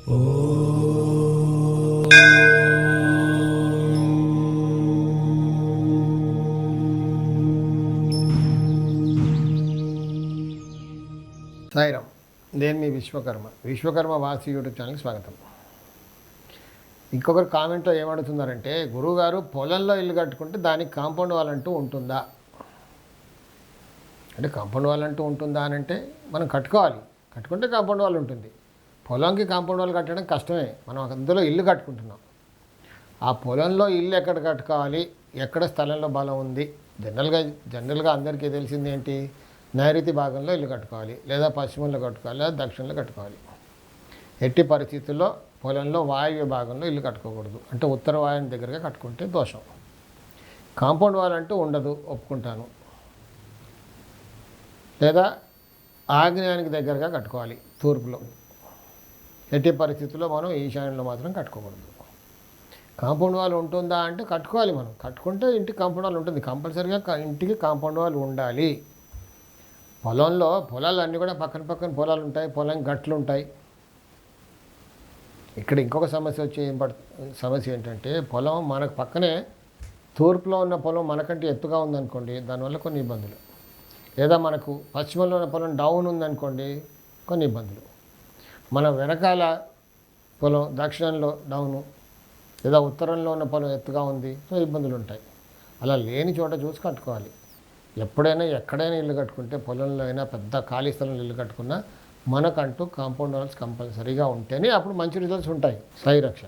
సాయిరామ్. నేను మీ విశ్వకర్మ వాసి యూట్యూబ్ ఛానల్కి స్వాగతం. ఇంకొకరు కామెంట్లో ఏమడుగుతున్నారంటే, గురువుగారు పొలంలో ఇల్లు కట్టుకుంటే దానికి కాంపౌండ్ వాల్ అంటూ ఉంటుందా అంటే, కాంపౌండ్ వాల్ అంటూ ఉంటుందా అని అంటే మనం కట్టుకుంటే కాంపౌండ్ వాల్ ఉంటుంది. పొలంకి కాంపౌండ్ వాల్ కట్టడం కష్టమే. మనం అందులో ఇల్లు కట్టుకుంటున్నాం. ఆ పొలంలో ఇల్లు ఎక్కడ కట్టుకోవాలి, ఎక్కడ స్థలంలో బలం ఉంది, జనరల్గా అందరికీ తెలిసింది ఏంటి, నైరుతి భాగంలో ఇల్లు కట్టుకోవాలి, లేదా పశ్చిమంలో కట్టుకోవాలి, లేదా దక్షిణంలో కట్టుకోవాలి. ఎట్టి పరిస్థితుల్లో పొలంలో వాయువ్య భాగంలో ఇల్లు కట్టుకోకూడదు. అంటే ఉత్తర వాయుని దగ్గరగా కట్టుకుంటే దోషం. కాంపౌండ్ వాల్ అంటూ ఉండదు, ఒప్పుకుంటాను. లేదా ఆగ్నేయానికి దగ్గరగా కట్టుకోవాలి, తూర్పులో. ఎట్టి పరిస్థితుల్లో మనం ఈశాన్యంలో మాత్రం కట్టుకోకూడదు. కాంపౌండ్ వాల్ ఉంటుందా అంటే కట్టుకోవాలి. మనం కట్టుకుంటే ఇంటికి కాంపౌండ్ వాల్ ఉంటుంది. కంపల్సరీగా ఇంటికి కాంపౌండ్ వాల్ ఉండాలి. పొలాలు అన్నీ కూడా పక్కన పొలాలు ఉంటాయి, పొలం గట్లు ఉంటాయి. ఇక్కడ ఇంకొక సమస్య ఏంటంటే, పొలం మనకు పక్కనే తూర్పులో ఉన్న పొలం మనకంటే ఎత్తుగా ఉందనుకోండి, దానివల్ల కొన్ని ఇబ్బందులు. లేదా మనకు పశ్చిమంలో ఉన్న పొలం డౌన్ ఉందనుకోండి, కొన్ని ఇబ్బందులు. మన వెనకాల పొలం దక్షిణంలో డౌను, లేదా ఉత్తరంలో ఉన్న పొలం ఎత్తుగా ఉంది, సో ఇబ్బందులు ఉంటాయి. అలా లేని చోట చూసి కట్టుకోవాలి. ఎప్పుడైనా ఎక్కడైనా ఇల్లు కట్టుకుంటే, పొలంలో అయినా పెద్ద ఖాళీ స్థలంలో ఇల్లు కట్టుకున్నా మనకంటూ కాంపౌండ్ వాల్స్ కంపల్సరీగా ఉంటేనే అప్పుడు మంచి రిజల్ట్స్ ఉంటాయి. సాయి రక్ష.